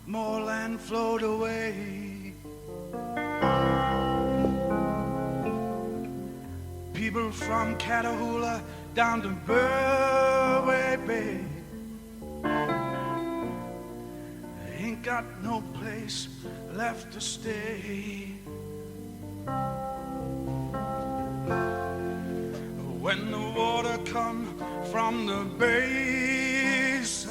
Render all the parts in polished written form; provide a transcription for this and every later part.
more land flowed away. People from Catahoula down to Burway Bay ain't got no place left to stay. When the water come from the basin,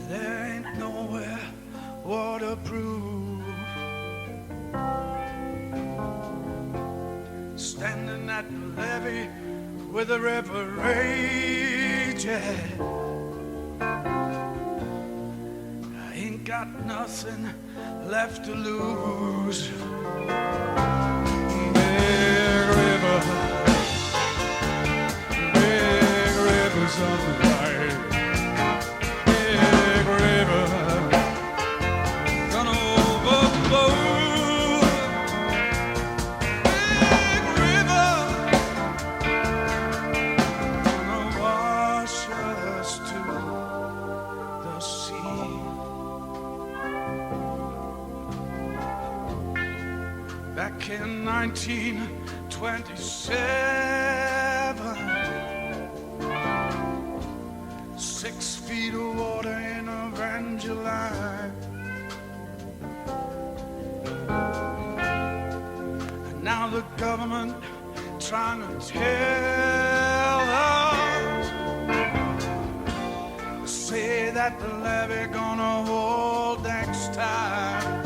there ain't nowhere waterproof. Standing at the levee with the river raging, I ain't got nothing left to lose. Big rivers on the right, big river gonna overflow. Big river gonna wash us to the sea. Back in 1927, 6 feet of water in Evangeline. And now the government trying to tell us, say that the levee gonna hold next time.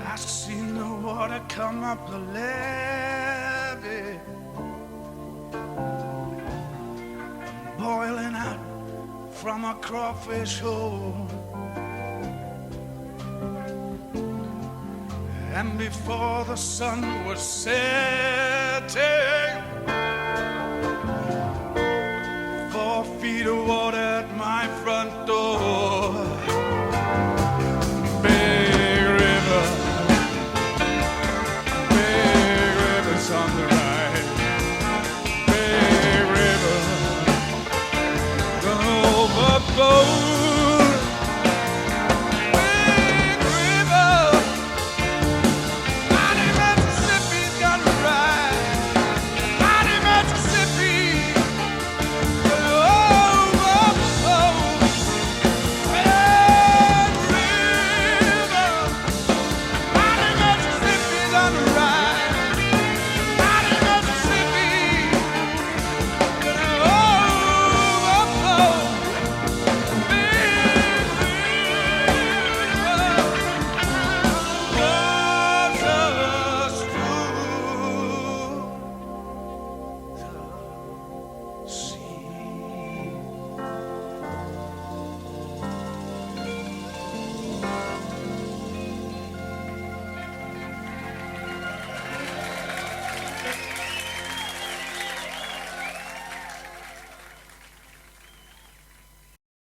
I seen the water come up the levee, boiling out from a crawfish hole. And before the sun was set,